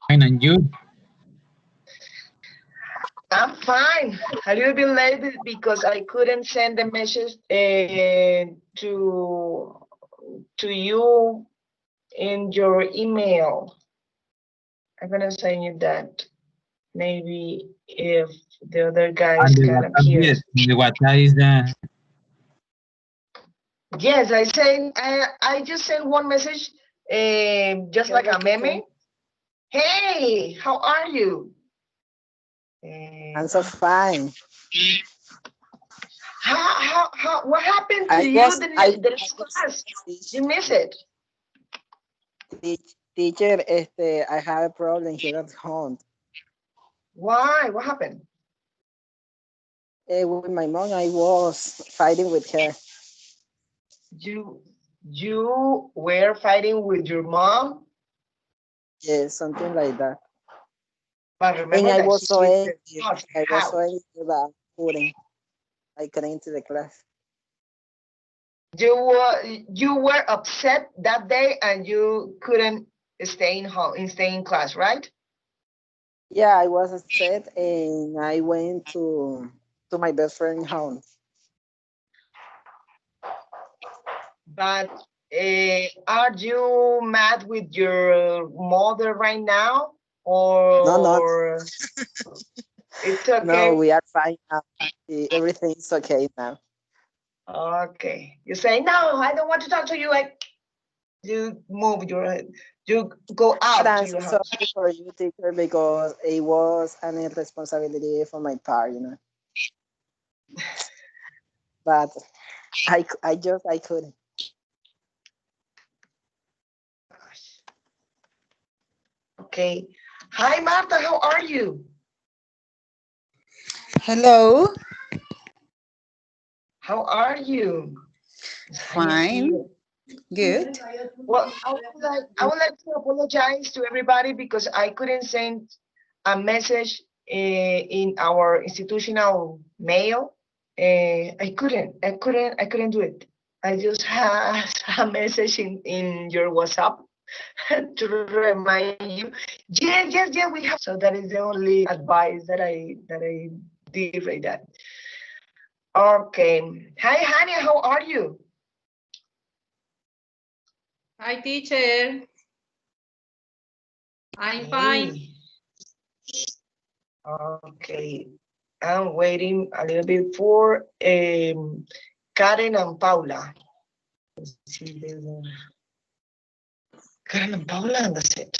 fine, and you? I'm fine. A little bit late because I couldn't send the message to you in your email. I'm gonna send you that. Maybe if the other guys And the can WhatsApp, appear. yes. The WhatsApp is Yes, I just sent one message, just like a meme. Hey, how are you? I'm so fine. What happened to I you was I the next was class? You miss it? teacher. I have a problem here at home. Why? What happened? With my mom, I was fighting with her. You you were fighting with your mom, Yeah, something like that. but And remember I that was so she's the angry. boss of I the was so house. angry that I couldn't into the class. You were upset that day and you couldn't stay in home, stay in class, right? Yeah, I was upset and I went to my best friend home. But are you mad with your mother right now, No, no, or it's no, okay? we are fine now. Everything is okay now. Okay. You say no, I don't want to talk to you. Like you move your head. You go But out I'm to so your house. sorry for you, teacher, because it was an irresponsibility for my part. But I couldn't. Okay. Hi, Marta. How are you? Hello, How are you? Tania's fine, here. good. Well, I would like to apologize to everybody because I couldn't send a message in our institutional mail. I couldn't do it. I just had a message in your WhatsApp to remind you. Yes, we have. So that is the only advice that I did right that. Okay. Hi, Hania. How are you? Hi, teacher. I'm fine. Hey. Okay. I'm waiting a little bit for Karen and Paula. Let's see, Karen and Paula, and that's it.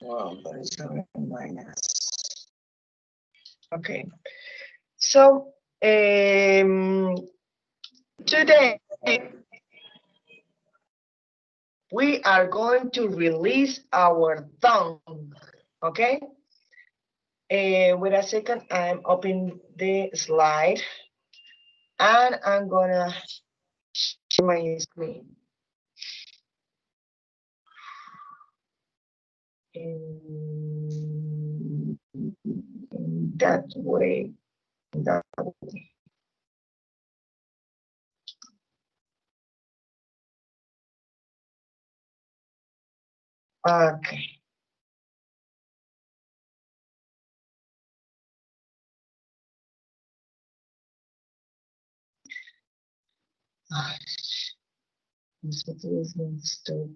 Well, that is minus. Okay. So today we are going to release our tongue. Okay. Wait a second. I'm opening the slide and I'm gonna share my screen. In that way. That way. Okay. Stop.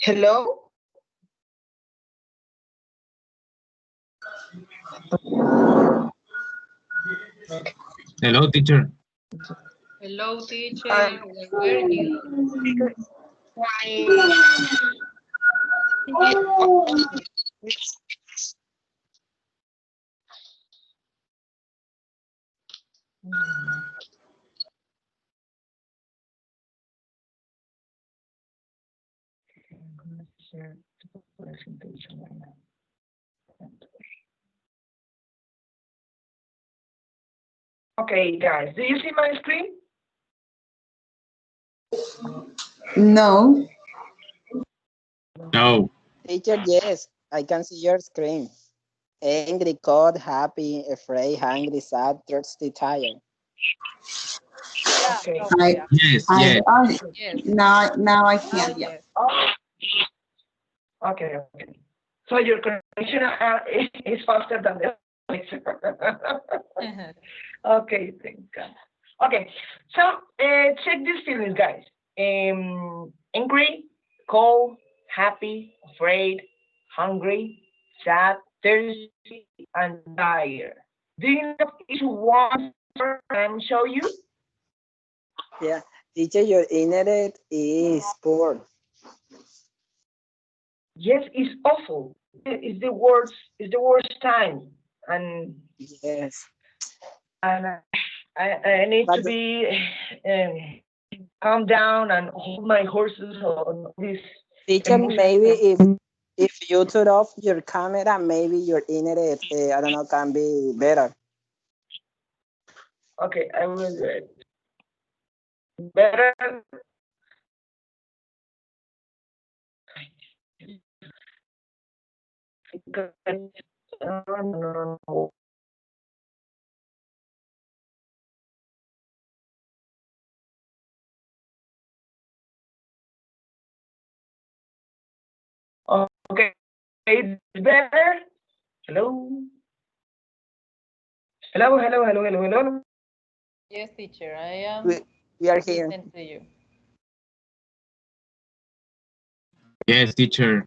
Hello? Hello, teacher. Hello, teacher. Um, How are you? Okay, guys, do you see my screen? No. No. Teacher, yes, I can see your screen. Angry, cold, happy, afraid, hungry, sad, thirsty, tired. Yeah, Okay. I, Yes, I, yes. yes. now I Now, can't. yes. Oh, okay, okay. So your connection is faster than the Okay, thank God. Okay, so check these feelings, guys. Angry, cold, happy, afraid, hungry, sad, thirsty, and tired. Do you know each one I'm show you? Yeah, teacher, your internet is poor. Yes, it's awful. It's the worst time, and Yes, and I need to but be calm down and hold my horses on this teacher, emotion. maybe if you turn off your camera, maybe your internet, I don't know, can be better. Okay, I will do it. Better. No. Okay, it's better. Hello. Hello, hello, hello, hello, hello. Yes, teacher. I am We are here. listening to you. Yes, teacher.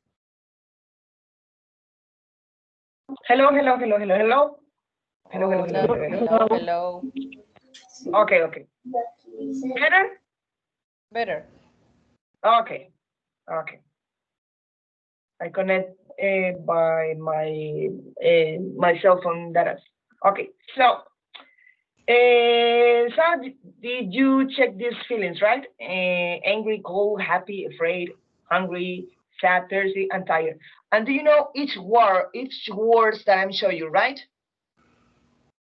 Hello, hello, hello, hello, hello. Hello, hello, hello, Hola, hello, hello. hello, hello. Okay, okay. Better? Better. Okay, okay. I connect by my cell phone data. Okay, so did you check these feelings, right? Angry, cold, happy, afraid, hungry, sad, thirsty, and tired. And do you know each words that I'm showing you, right?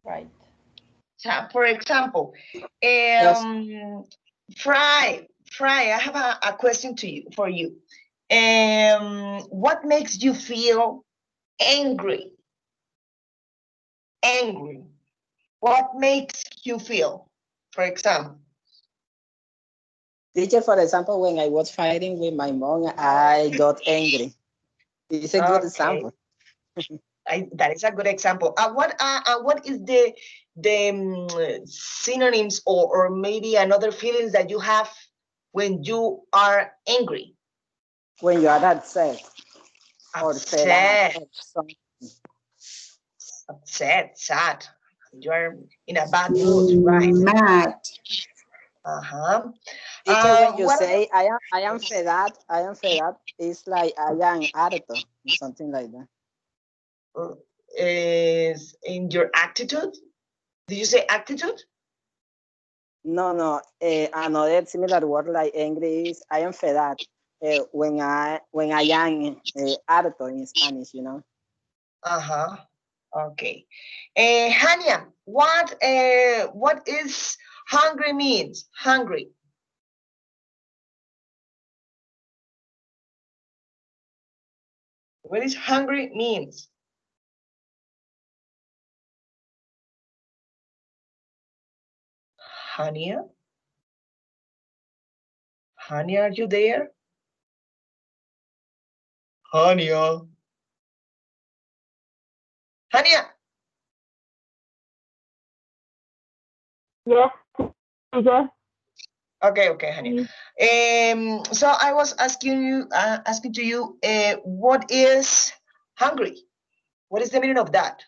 Right. So, for example, Yes, Fry, I have a question for you. What makes you feel angry? Angry. What makes you feel? For example. teacher, for example, when I was fighting with my mom, I got angry. It's a good Okay, example. that is a good example. What is the synonyms or maybe another feelings that you have when you are angry? When you are upset or fed up Upset, or something. sad. You are in a bad mood, right? Mad. Uh-huh. Teacher, when you What say I am fed up, it's like I am harto, something like that. is in your attitude? Did you say attitude? No, no. Another similar word like angry is I am fed up. When I am harto in Spanish, you know. Uh-huh. Okay. Hania, what is hungry means? Hungry. What is hungry means? Hania? Hania, are you there? Hania. Hania. Yes, teacher. Okay, okay, honey. So I was asking to you, what is hungry? What is the meaning of that?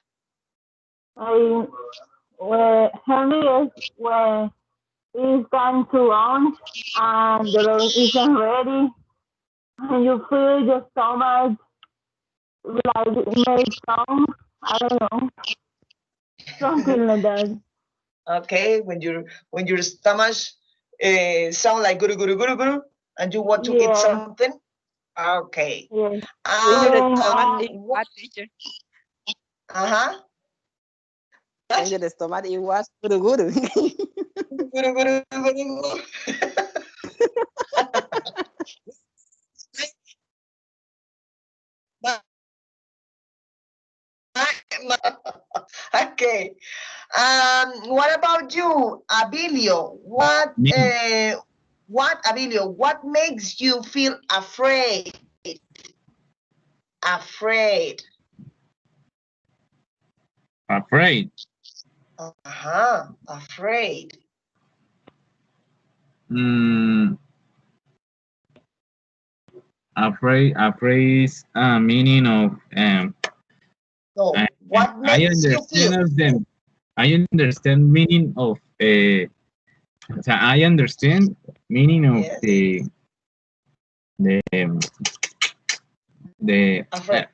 Hungry is when it's time to lunch and the lunch isn't ready and you feel your stomach like it makes sound. I don't know, something like that. Okay, when your stomach sound like guru guru guru guru, and you want to eat Yeah, something. Okay. yeah. When your When stomach I, is what, teacher? Uh-huh. When your stomach is what? Guru guru. Guru guru guru guru. Okay. What about you, Abilio? Me. Abilio? What makes you feel afraid? Afraid. Afraid. Uh-huh. Afraid. Afraid is meaning of So, what I makes you feel? understand of them. I understand meaning of I understand meaning of Yes. the Afraid.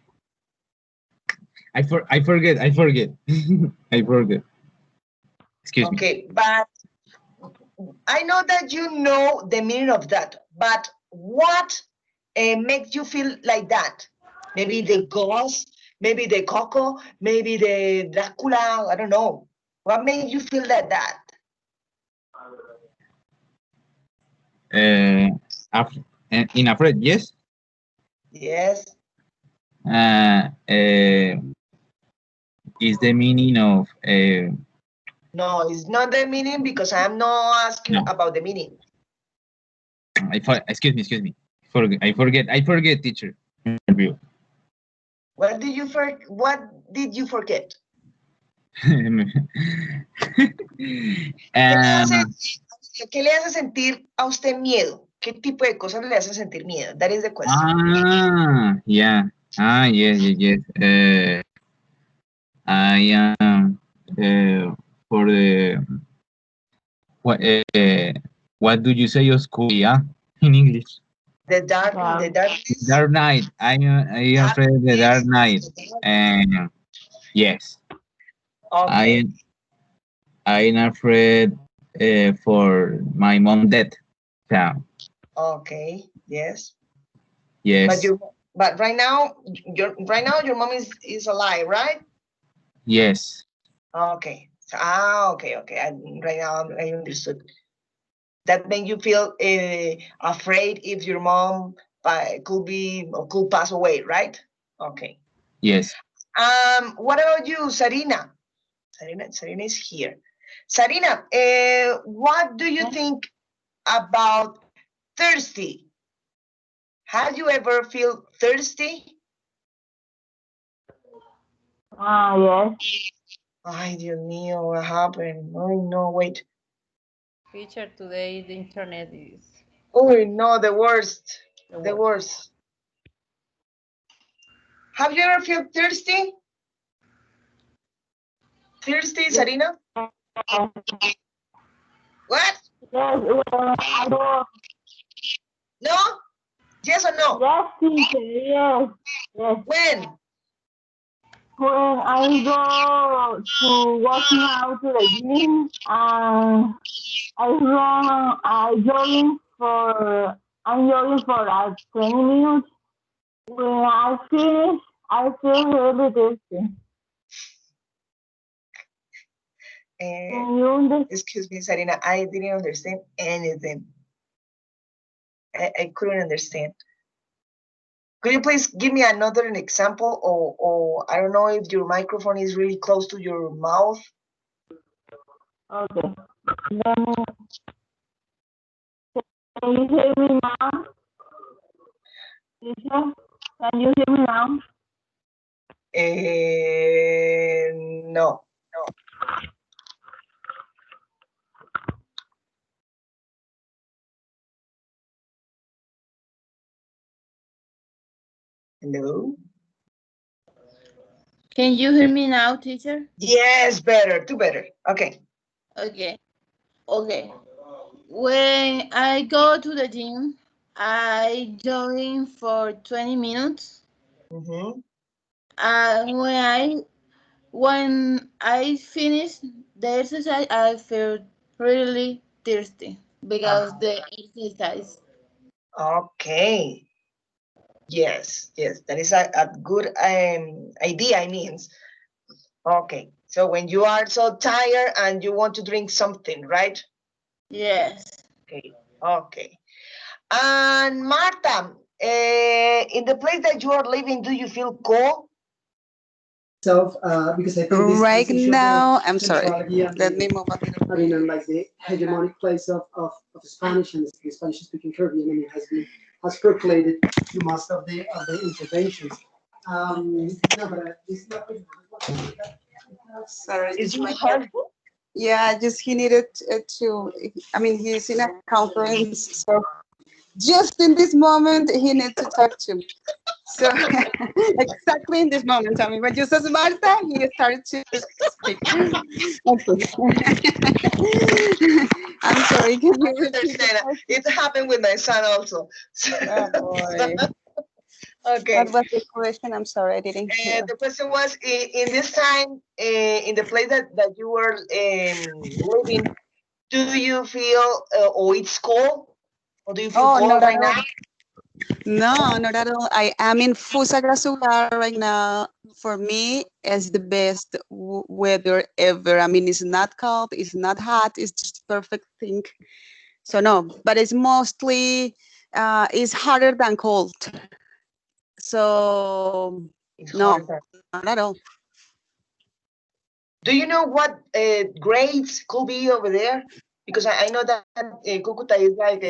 I forget I forget. Excuse me. Okay, but I know that you know the meaning of that, but what makes you feel like that? Maybe the ghost, maybe the Coco, maybe the Dracula, I don't know. What made you feel like that? In afraid, yes. Yes. Is the meaning of No, it's not the meaning because I'm not asking no. about the meaning. Excuse me. I forget, teacher. What did you forget? ¿Qué le hace sentir a usted miedo? ¿Qué tipo de cosas le hacen sentir miedo? That is the question. Yeah. Yes. I am for the what do you say, Oscuridad in English? The yeah. darkness. Dark Knight. I am afraid of the Dark Knight. And yes, Okay. I am afraid for my mom death. Yeah. Okay. Yes. Yes. But right now your mom is alive, right? Yes. Okay. Okay. Right now I understood. That made you feel afraid if your mom could pass away, right? Okay. Yes. What about you, Sarina? Sarina is here. Sarina, what do you think about thirsty? Have you ever feel thirsty? Yes. Ay, Dios mío, what happened? Oh, no, wait. Teacher, today the internet is Oh, no, the worst. the The worst. worst. Have you ever feel thirsty? Thirsty, Sarina? What? Yes, well, I do. No? Yes or no? Yes, teacher, yes. Yes. When? When I go to working out to the gym, I'm jogging for like 20 minutes. When I finish, I feel really thirsty. Can you understand? Excuse me, Sarina, I didn't understand anything. I couldn't understand. Could you please give me another example, or I don't know if your microphone is really close to your mouth? Okay. Then, can you hear me now? Teacher, can you hear me now? No. Hello? Can you hear me now, teacher? Yes, better, too better. Okay. Okay. Okay. When I go to the gym, I join for 20 minutes. Mm-hmm. When I finish the exercise, I feel really thirsty because the exercise. Okay. Yes, yes, that is a good idea, I mean. Okay, so when you are so tired and you want to drink something, right? Yes. Okay, okay. And Marta, in the place that you are living, do you feel cold? Because I think Right this issue now, of I'm sorry. centrality and Let me move a little. I mean, and like the hegemonic place of Spanish and the Spanish-speaking Caribbean, I mean, has percolated through most of the interventions. No, but this is not. Sorry, Is just it my hard? Yeah, just he needed to. I mean, he's in a conference, so just in this moment he needs to talk to me. So exactly in this moment, I mean, when you said Marta, he started to speak. Okay. I'm sorry. Can you I repeat the understand. question? It happened with my son also. Oh boy. Okay. What was the question? I'm sorry, I didn't hear. The question was, in this time, in the place that you were living, do you feel, or it's cold? Or do you feel Oh, cold not at right all. now? No, not at all. I am in Fusagasugá right now. For me, it's the best weather ever. I mean, it's not cold, it's not hot, it's just perfect thing. So no, but it's mostly, it's hotter than cold. So It's no, harder. not at all. Do you know what grades could be over there? Because I know that Cucuta is like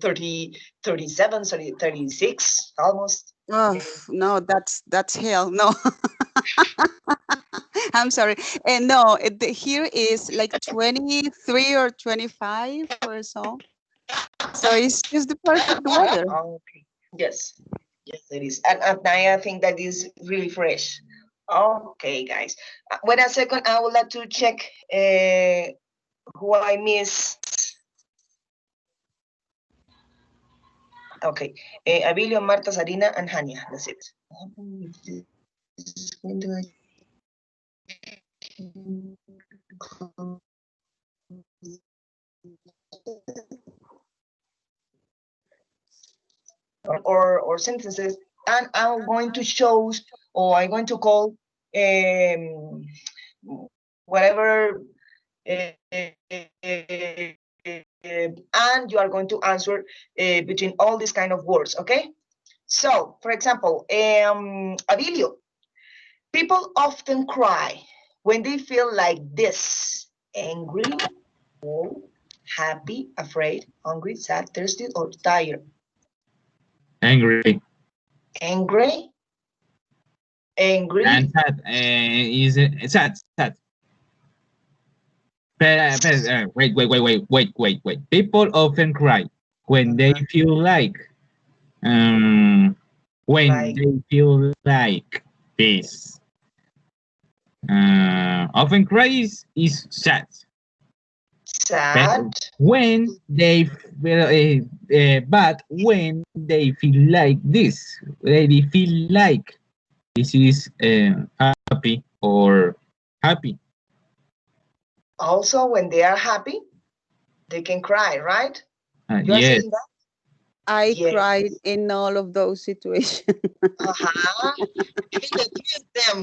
30, 37, 36, almost. Oh, no, that's hell. No, I'm sorry. And no, here is like 23 or 25 or so. So it's just the perfect weather. Okay. Yes. Yes, it is. And at night, I think that is really fresh. Okay, guys. Wait a second. I would like to check who I missed. Okay. Abilio, Marta, Sarina, and Hania. That's it. Or sentences, and I'm going to show, or I'm going to call whatever, and you are going to answer between all these kind of words, okay? So, for example, Abilio, people often cry when they feel like this: angry, cold, happy, afraid, hungry, sad, thirsty, or tired. Angry. Angry, angry. And sad. Is it sad? Sad. Wait. People often cry when they feel like, when Like- they feel like this. Often cry is sad. sad. When they feel, but when they feel like this, they feel like this is happy or happy. Also, when they are happy, they can cry, right? You are Yes. saying that? I Yes. cried in all of those situations. Uh-huh. Even the three of them.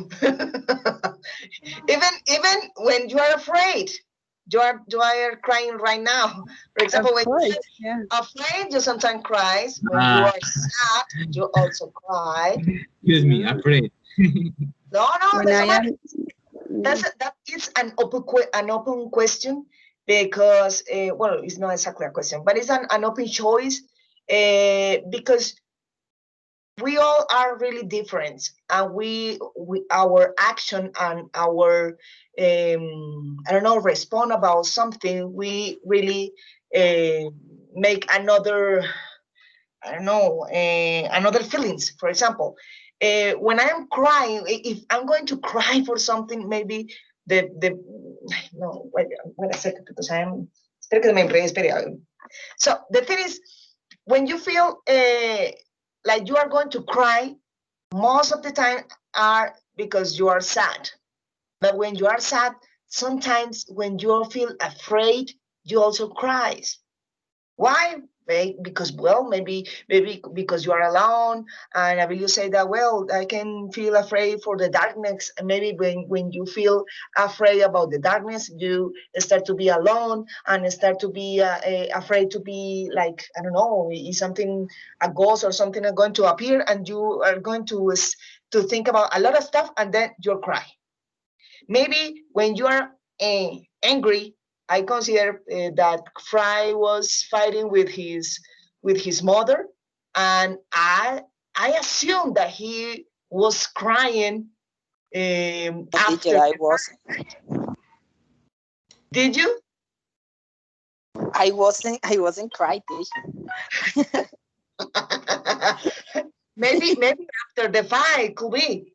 even when you are afraid, you are crying right now. For example, Of when course, you yeah. are afraid, you sometimes cries. When you are sad, you also cry. Excuse me, afraid. No, When that's I a matter. am, That is an open question, because well, it's not exactly a question, but it's an open choice, because we all are really different, and we our action and our I don't know, respond about something, we really make another I don't know, another feelings. For example, when I'm crying, if I'm going to cry for something, maybe no, wait a second, because I'm, espera que me enredé, espera. So the thing is, when you feel like you are going to cry, most of the time are because you are sad. But when you are sad, sometimes when you feel afraid, you also cries. Why? Because, well, maybe because you are alone, and I will say that, well, I can feel afraid for the darkness. And maybe when you feel afraid about the darkness, you start to be alone and start to be afraid to be like, I don't know, is something, a ghost or something are going to appear, and you are going to think about a lot of stuff, and then you'll cry. Maybe when you are angry, I consider that Fry was fighting with his mother, and I assume that he was crying Teacher, after. I wasn't. Did you? I wasn't crying, teacher. maybe after the fight could be.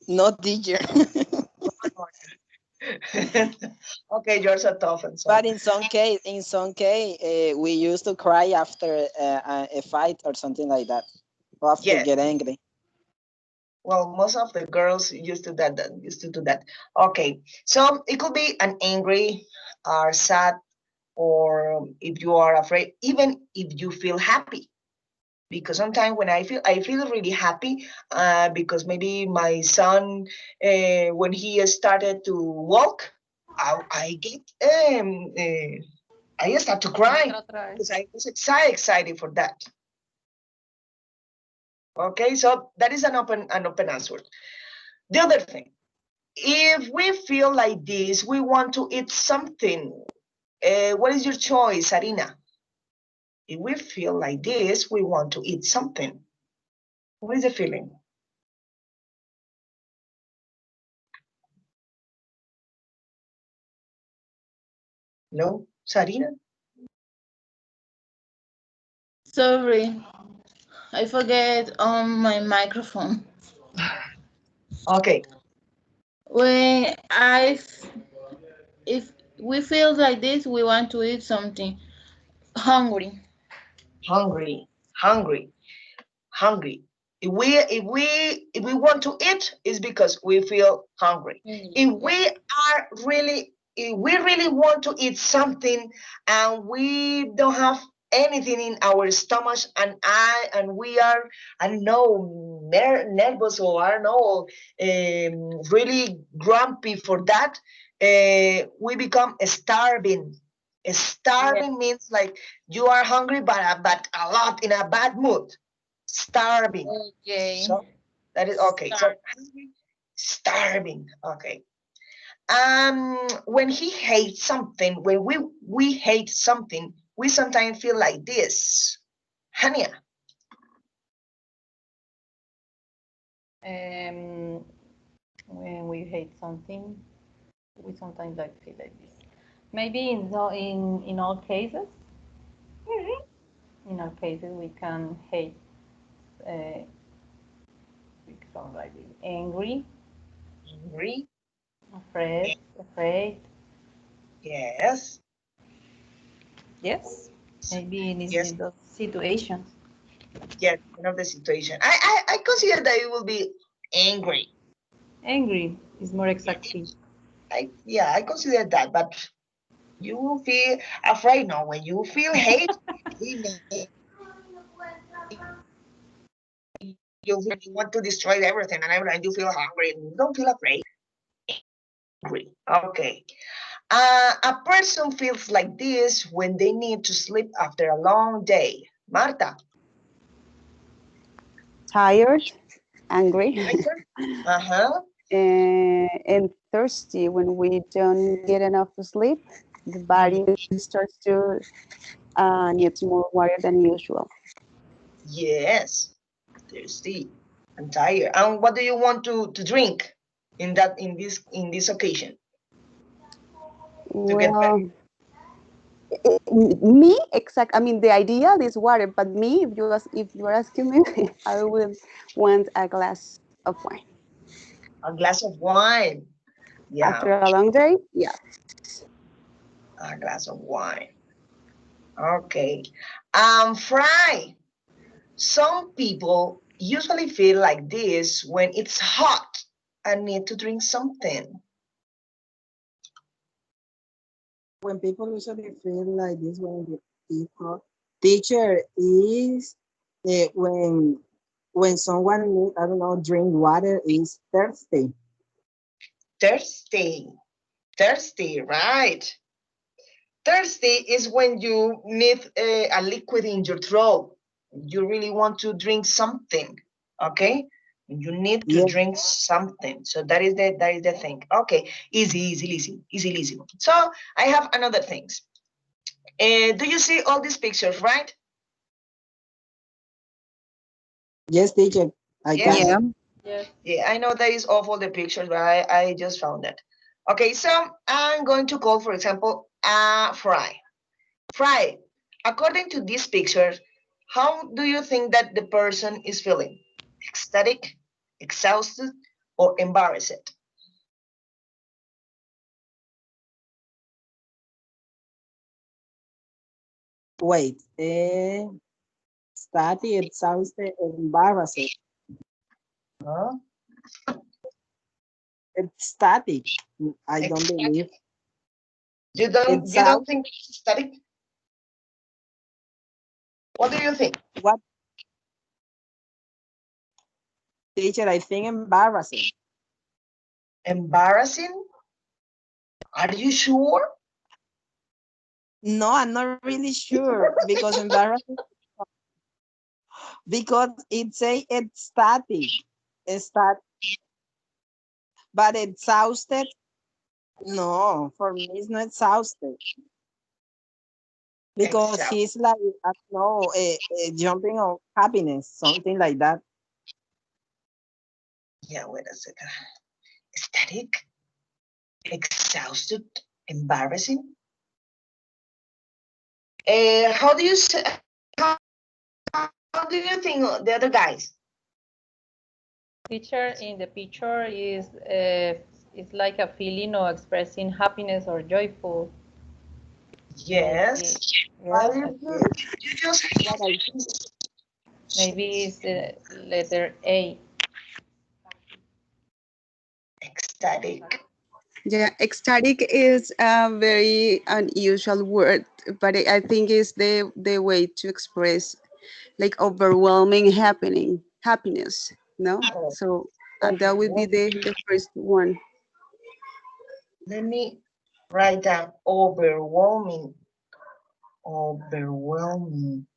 No, teacher. Okay, you're so tough and so. But in some case, we used to cry after a fight or something like that, or after Yes. get angry. Well, most of the girls used to do that. Okay, so it could be an angry or sad, or if you are afraid, even if you feel happy. Because sometimes when I feel really happy, because maybe my son, when he started to walk, I start to cry because I was excited for that. Okay, so that is an open answer. The other thing, if we feel like this, we want to eat something. What is your choice, Arina? If we feel like this, we want to eat something. What is the feeling? No, Sarina? Sorry, I forget on my microphone. Okay. When if we feel like this, we want to eat something. Hungry. Hungry. If we want to eat, it's because we feel hungry. If we really want to eat something and we don't have anything in our stomach, and we are, I don't know, nervous, or I don't know, really grumpy for that, we become starving. Starving means like you are hungry, but a lot, in a bad mood. Starving. Okay. So that is okay. So starving. Okay. When he hates something, when we hate something, we sometimes feel like this. Hania. When we hate something, we sometimes like feel like this. Maybe in all cases, in all cases we can hate. We become like this. Angry, afraid. Yes. Yes. Maybe in Yes. those situations. Yes, you know the situation. I consider that it will be angry. Angry is more exactly. I consider that, but you will feel afraid now. When you feel hate, you want to destroy everything, and you feel hungry. You don't feel afraid. Angry. Okay. A person feels like this when they need to sleep after a long day. Marta. Tired, angry, Uh-huh. and thirsty when we don't get enough sleep. The body starts to needs more water than usual. Yes. Thirsty and tired. And what do you want to drink in this occasion? Well, Me, exact. I mean, the ideal is water, but me, if you are asking me, I would want a glass of wine A glass of wine. Yeah, after a long day. Yeah. a glass of wine. Okay. Fry. Some people usually feel like this when it's hot and need to drink something. When people usually feel like this, when the people teacher is when someone need, I don't know, drink water is thirsty. Thirsty. Thirsty, right. Thirsty is when you need a liquid in your throat. You really want to drink something, okay? You need to Yes. drink something. So that is the thing. Okay, easy. So I have another things. Do you see all these pictures, right? Yes, teacher. I Yes. can. Yes. Yeah, I know that is awful the pictures, but I just found it. Okay, so I'm going to call, for example, Fry. Fry, according to these pictures, how do you think that the person is feeling? Ecstatic, exhausted, or embarrassed? Wait. Study, exhausted, embarrassing. Huh? It's static. I don't Ecstatic. believe. You don't Exhaust. think it's ecstatic? What do you think? What teacher? I think embarrassing. Embarrassing? Are you sure? No, I'm not really sure because embarrassing because it's a ecstatic. Stat, but exhausted. No, for me it's not exhausted because Exhausted. he's like I don't know, jumping on happiness, something like that. Yeah, wait a second. Ecstatic? Exhausted? Embarrassing? How do you say? How, how do you think the other guys? Teacher in the picture is like a feeling of expressing happiness or joyful. Yes. Yes, You just maybe it's the letter A. ecstatic. Yeah, ecstatic is a very unusual word, but I think it's the way to express like overwhelming happiness, no? Oh, So that would be the first one. let me write down overwhelming. Overwhelming.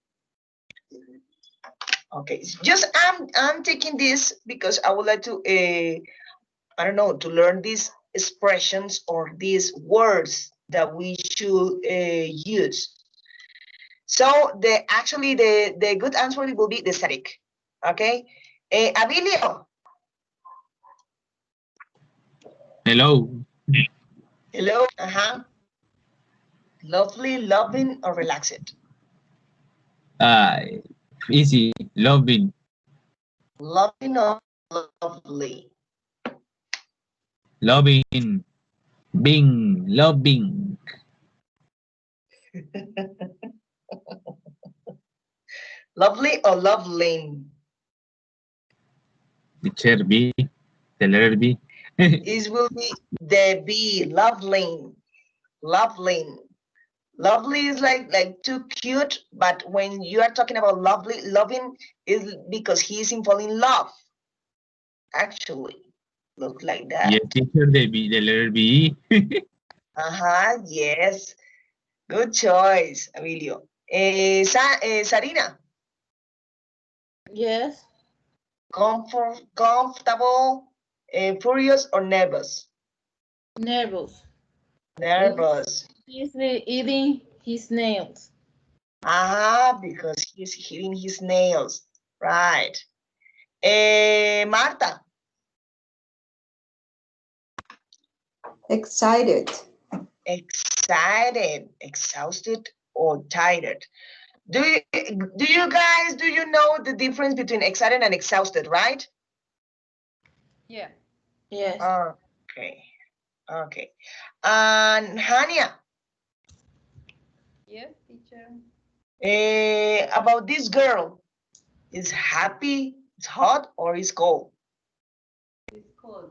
Okay, just I'm taking this because I would like to I don't know, to learn these expressions or these words that we should use. So the good answer will be the static. Okay, Abilio. Hello. Hello. Lovely, loving, or relaxed. Uh, Easy. Loving. Loving or lovely. Loving. Bing. Loving. Lovely or lovely. Teacher B. The letter B. It will be the B. Lovely. Lovely. Lovely is like too cute, but when you are talking about lovely, loving is because he's in fall in love. Actually, look like that. Yes, teacher. The letter B. Yes. Good choice, Emilio. Sarina, Yes. comfortable, furious, or nervous? Nervous. Nervous. He's eating his nails. Because he's hitting his nails. Right. Marta, Excited. Excited, exhausted, or tired. Do you guys, do you know the difference between excited and exhausted, right? Yeah. Yes. Okay, okay. And Hania, Yes, teacher. about this girl, is happy, it's hot, or is cold? It's cold.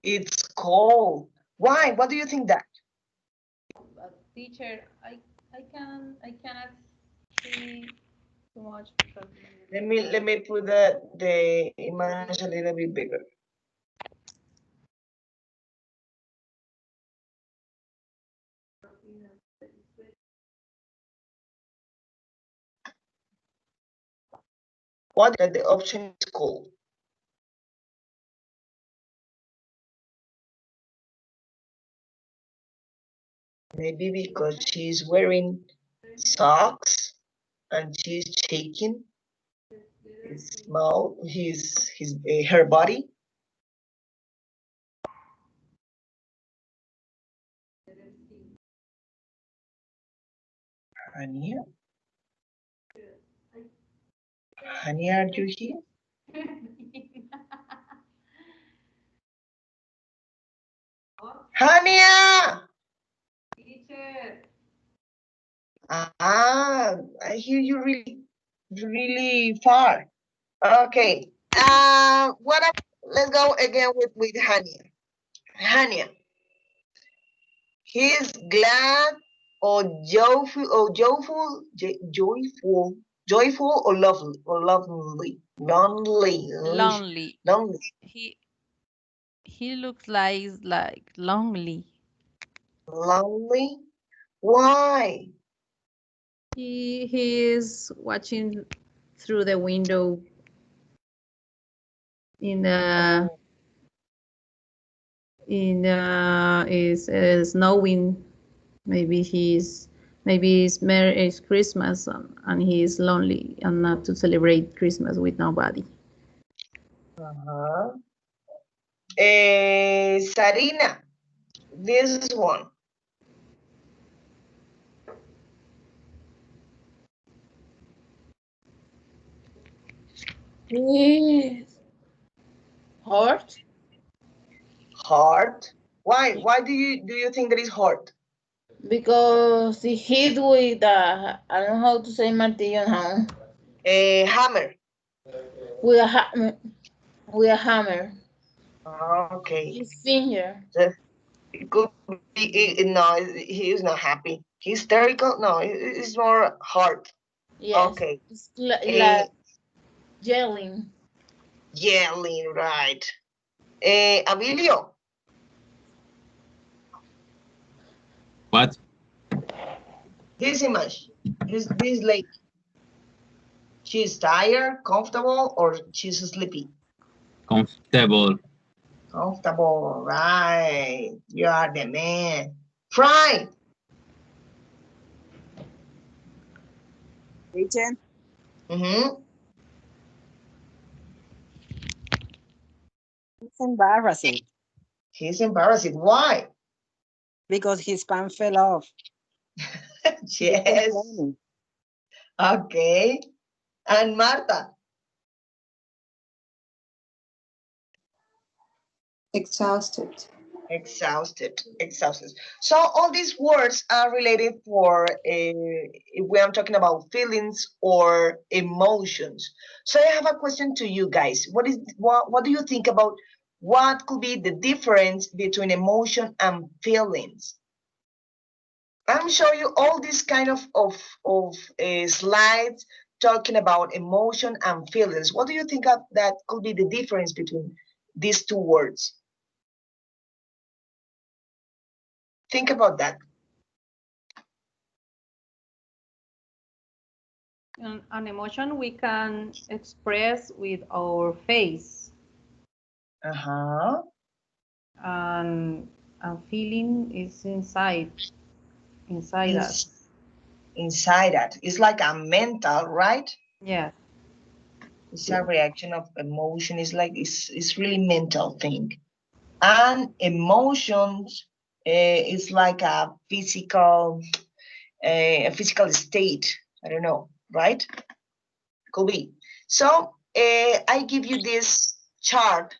It's cold. Why? What do you think that? But teacher, I cannot see too much because Let me put the image a little bit bigger. What that the option is cold? Maybe because she's wearing socks and she's shaking his mouth, her body. Hania, Hania, are you here? Hania! teacher. I hear you really far. Okay. Let's go again with Hania. Hania, he's glad or joyful or lovely, Lonely. lonely. He looks like lonely. Lonely. Why? He is watching through the window is snowing. Maybe it's Christmas and he is lonely and not to celebrate Christmas with nobody. Uh-huh. Sarina, this one. Yes. Hurt? Heart. Why? Why do you think that is heart? Because he hit with I don't know how to say martillo now. A hammer. With a hammer. With a hammer. Okay. His finger. It could be. No, he is not happy. Hysterical? No, it's more heart. Yes. Okay. It's like yelling. Yelling, right. Abilio. What? This image. This lady. She's tired, comfortable, or she's sleepy? Comfortable. Comfortable, right. You are the man. Fry. Teacher, Mm-hmm. it's embarrassing He's embarrassed. Why? because his pants fell off. He's Yes. complaining. Okay. And Marta. Exhausted. Exhausted. So all these words are related for when I'm talking about feelings or emotions. So I have a question to you guys. What do you think about what could be the difference between emotion and feelings? I'm showing you all these kind of slides talking about emotion and feelings. What do you think of that could be the difference between these two words? Think about that. An emotion we can express with our face. Uh-huh. And a feeling is inside us. Inside that. It's like a mental, right? Yeah. It's a reaction of emotion. It's like it's really mental thing. And emotions It's like a physical state. I don't know, right? Could be. So I give you this chart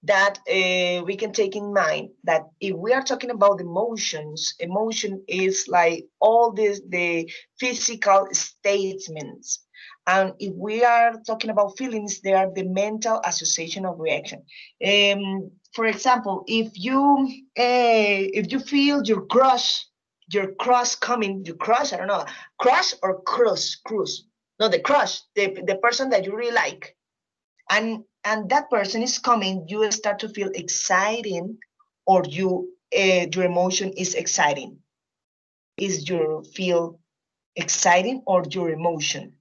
that we can take in mind that if we are talking about emotions, emotion is like all the physical statements. And if we are talking about feelings, they are the mental association of reaction. For example, if you feel your crush coming, your crush, I don't know, crush or cruise. No, the crush, the person that you really like. And that person is coming, you start to feel exciting, or your emotion is exciting. Is your feel exciting or your emotion?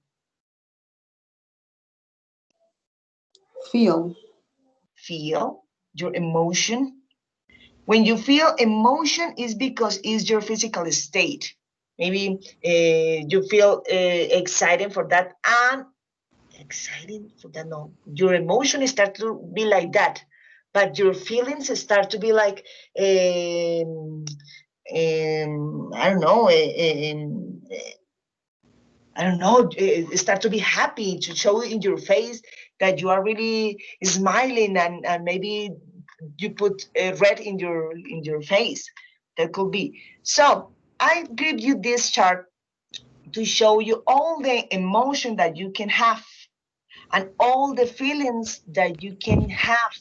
Feel. Feel your emotion. When you feel emotion is because it's your physical state. Maybe you feel excited for that, and exciting for that. No, your emotion start to be like that, but your feelings start to be like I don't know. I don't know. Start to be happy, to show in your face that you are really smiling, and maybe you put red in your face. That could be. So I give you this chart to show you all the emotion that you can have and all the feelings that you can have.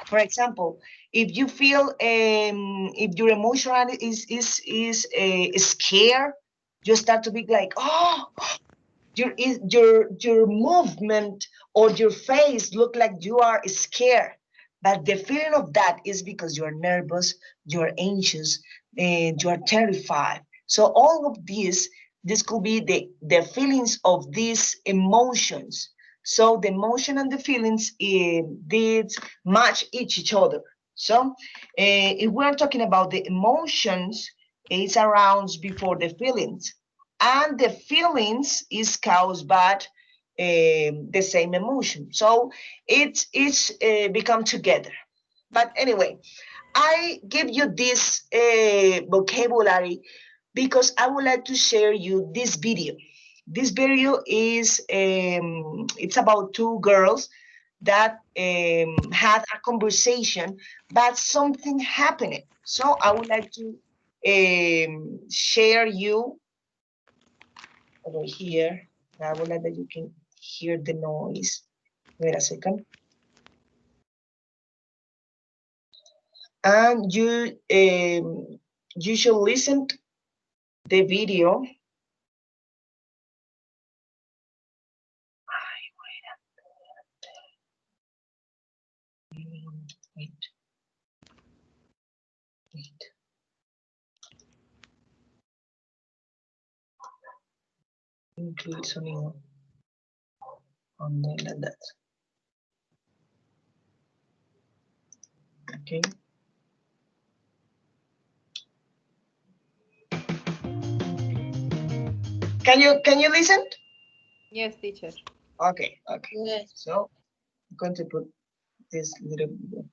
For example, if you feel if your emotion is scared, you start to be like, oh, your movement or your face look like you are scared. But the feeling of that is because you're nervous, you're anxious, and you're terrified. So all of this could be the feelings of these emotions. So the emotion and the feelings did match each other. So if we're talking about the emotions, it's around before the feelings, and the feelings is caused by the same emotion. So it's become together. But anyway, I give you this vocabulary because I would like to share you this video. This video is it's about two girls that had a conversation, but something happened. So I would like to share you over here. I would like that you can hear the noise. Wait a second. And you should listen to the video. Wait. Include sonido. Like that. Okay. Can you listen? Yes, teacher. Okay. Yes. So I'm going to put this little video.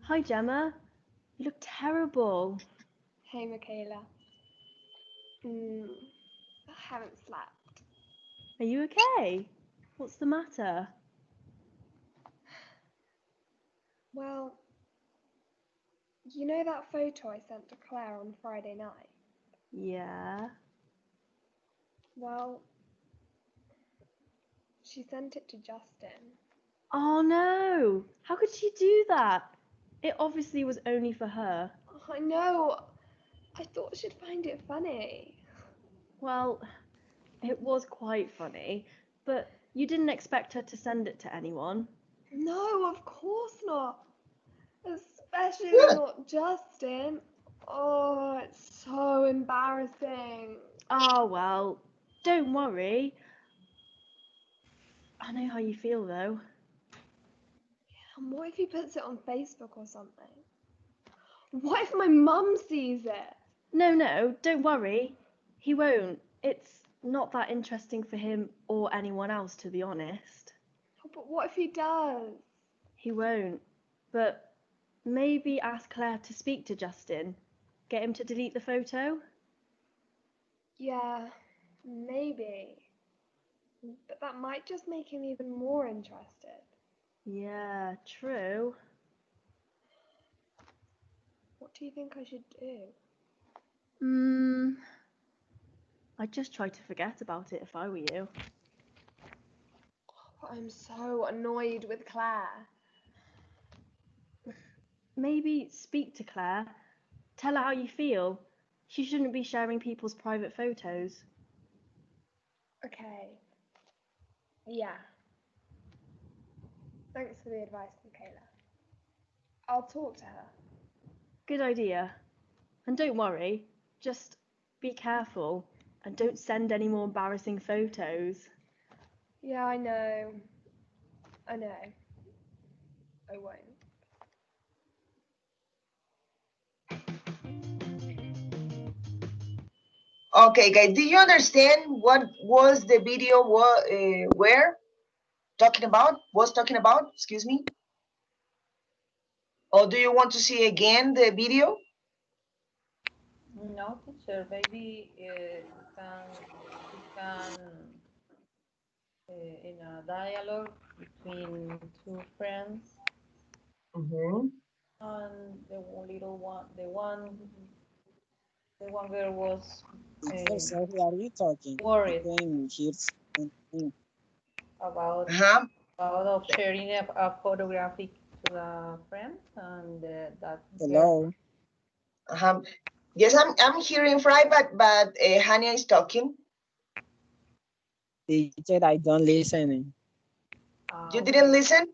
Hi, Gemma. You look terrible. Hey, Michaela. I haven't slept. Are you okay? What's the matter? Well, you know that photo I sent to Claire on Friday night? Yeah. Well, she sent it to Justin. Oh no! How could she do that? It obviously was only for her. Oh, I know. I thought she'd find it funny. Well, it was quite funny, but you didn't expect her to send it to anyone. No, of course not. Especially not Justin. Oh, it's so embarrassing. Oh well, don't worry. I know how you feel though. And what if he puts it on Facebook or something? What if my mum sees it? No, don't worry. He won't. It's not that interesting for him or anyone else, to be honest. Oh, but what if he does? He won't. But maybe ask Claire to speak to Justin. Get him to delete the photo? Yeah, maybe. But that might just make him even more interested. Yeah, true. What do you think I should do? I'd just try to forget about it if I were you. But I'm so annoyed with Claire. Maybe speak to Claire. Tell her how you feel. She shouldn't be sharing people's private photos. Okay. Yeah. Thanks for the advice, Michaela. I'll talk to her. Good idea. And don't worry, just be careful and don't send any more embarrassing photos. Yeah, I know. I know. I won't. Okay, guys, do you understand what was the video where talking about? Was talking about? Excuse me. Or do you want to see again the video? No, teacher. Maybe you can in a dialogue between two friends. Mm-hmm. And the little one, the one girl was So who are you talking? worried about of sharing a photographic to the friend, and that. Hello. Yes, I'm hearing Fry, but Hania is talking. Teacher, I don't listen. You didn't listen?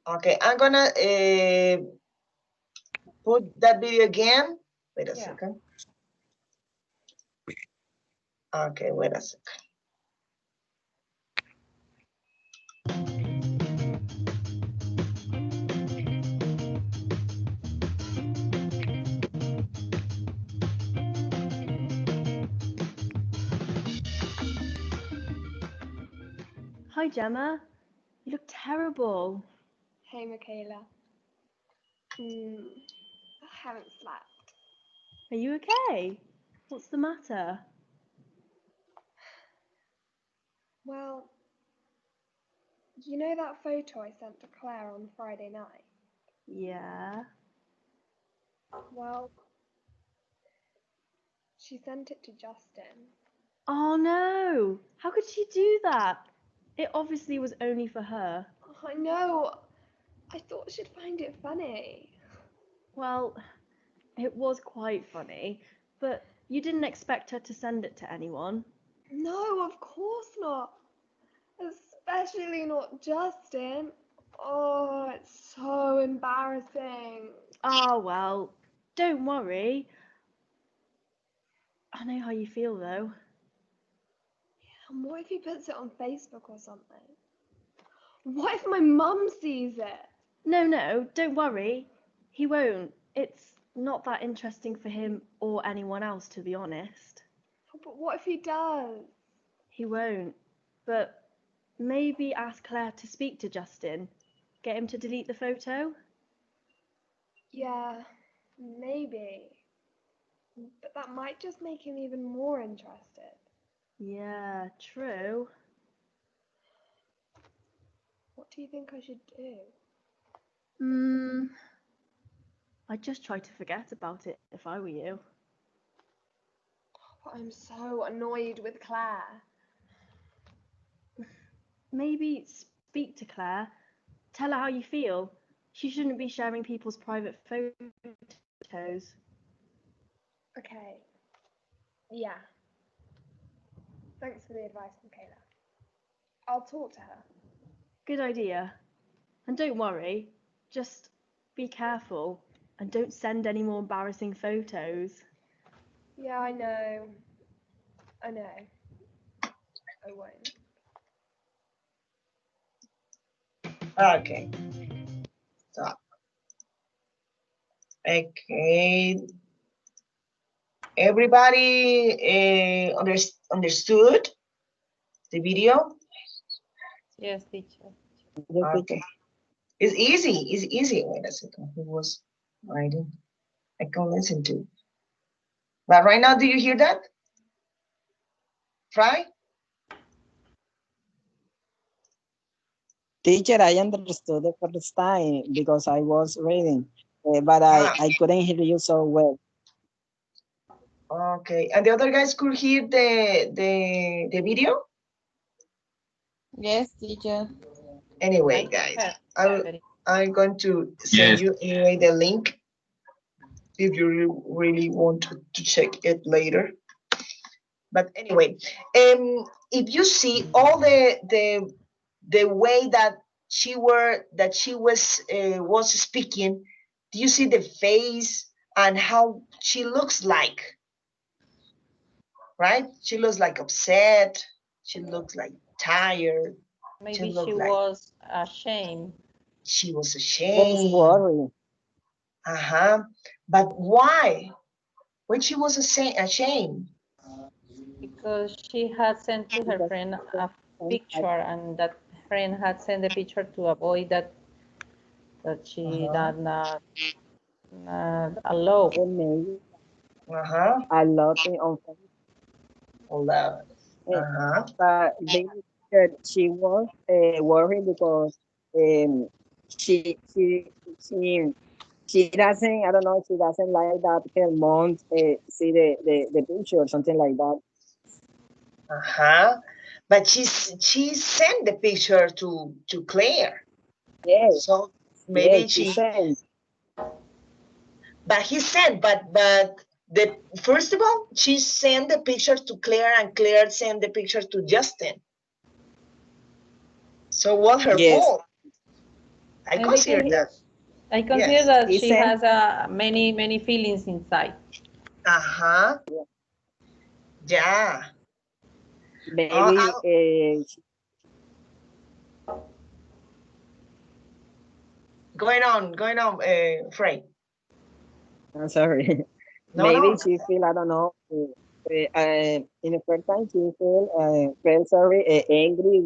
Okay, I'm gonna put that video again. Wait a second. Okay, wait a second. Hi, Gemma. You look terrible. Hey, Michaela. I haven't slept. Are you okay? What's the matter? Well, you know that photo I sent to Claire on Friday night? Yeah. Well, she sent it to Justin. Oh no! How could she do that? It obviously was only for her. I know. I thought she'd find it funny. Well, it was quite funny, but you didn't expect her to send it to anyone. No, of course not. Especially not Justin. Oh, it's so embarrassing. Oh well, don't worry. I know how you feel though. And what if he puts it on Facebook or something? What if my mum sees it? No, don't worry. He won't. It's not that interesting for him or anyone else, to be honest. But what if he does? He won't. But maybe ask Claire to speak to Justin. Get him to delete the photo? Yeah, maybe. But that might just make him even more interested. Yeah, true. What do you think I should do? I'd just try to forget about it if I were you. But I'm so annoyed with Claire. Maybe speak to Claire. Tell her how you feel. She shouldn't be sharing people's private photos. Okay. Yeah. Thanks for the advice, Michaela. I'll talk to her. Good idea. And don't worry, just be careful and don't send any more embarrassing photos. Yeah, I know. I know. I won't. Okay. So, okay. Everybody understood the video? Yes, teacher. Okay. It's easy. It's easy. Wait a second. Who was writing? I can listen to. But right now, do you hear that? Fry? Teacher, I understood the first time because I was reading, but I couldn't hear you so well. Okay. And the other guys could hear the video? Yes, teacher. Anyway, guys, I'm going to send Yes. you anyway the link if you really want to check it later. But anyway, if you see all the way that she was speaking, do you see the face and how she looks like? Right? She looks like upset. She looks like tired. Maybe looked she like was ashamed. she was Was ashamed. worried. But why? When she was ashamed? Because she had sent to her friend a picture, and that friend had sent the picture to avoid that she not allow. Maybe A lot on lot. But they said she was worried because um, she she she she doesn't, I don't know, she doesn't like that her mom see the picture or something like that. But she sent the picture to Claire. Yes. So maybe yes, she sent. But he sent, but the first of all, she sent the picture to Claire, and Claire sent the picture to Justin. So what her fault? I consider that. I consider that she has many feelings inside. Yeah. Maybe going on, Frey. I'm sorry. Maybe she feel, I don't know, in the first time she felt sorry, angry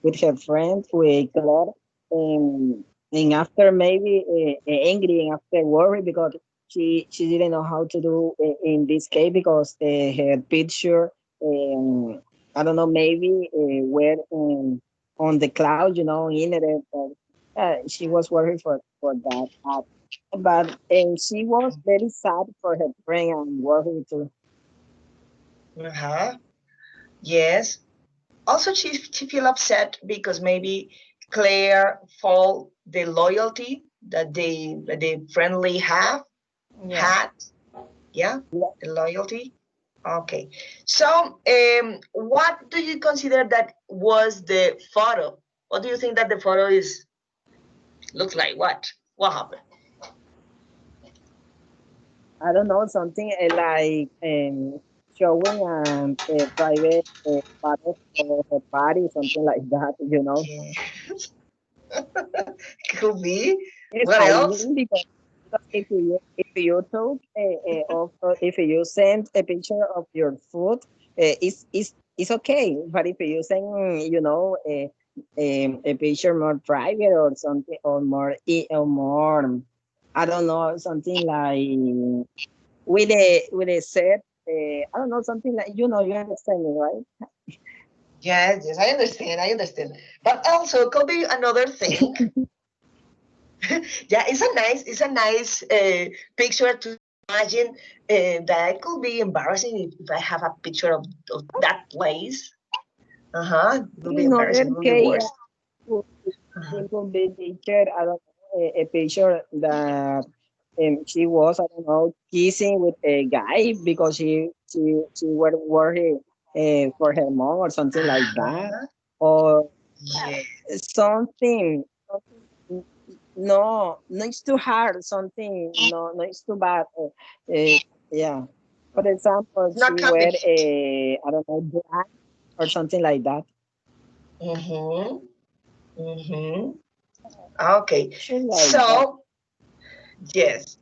with her friend, with Claire, and after maybe angry and after worried because she didn't know how to do in this case because her picture, I don't know, maybe were on the cloud, on internet. She was worried for that. But she was very sad for her friend and worried too. Yes. Also, she feel upset because maybe Claire fault the loyalty that the friendly had. Yeah, the loyalty. Okay. So, what do you consider that was the photo? What do you think that the photo looks like? What happened? I don't know, something like showing a private photo for her party, something like that, Could be. Yes, What else? Because if you took if you send a picture of your food, it's okay. But if you send a picture more private or something or more I don't know, something like with a set, I don't know, something like you understand me, right? Yes, I understand. But also could be another thing. Yeah, it's a nice picture to imagine. That could be embarrassing if I have a picture of that place. It will be embarrassing. It will be worse. It could be picture, I don't know, a picture that she was, I don't know, kissing with a guy because she was worried for her mom or something like that, or something. No, it's too hard. Something, no, it's too bad. Yeah. For example, she wear I don't know, black or something like that. Okay. So, yes.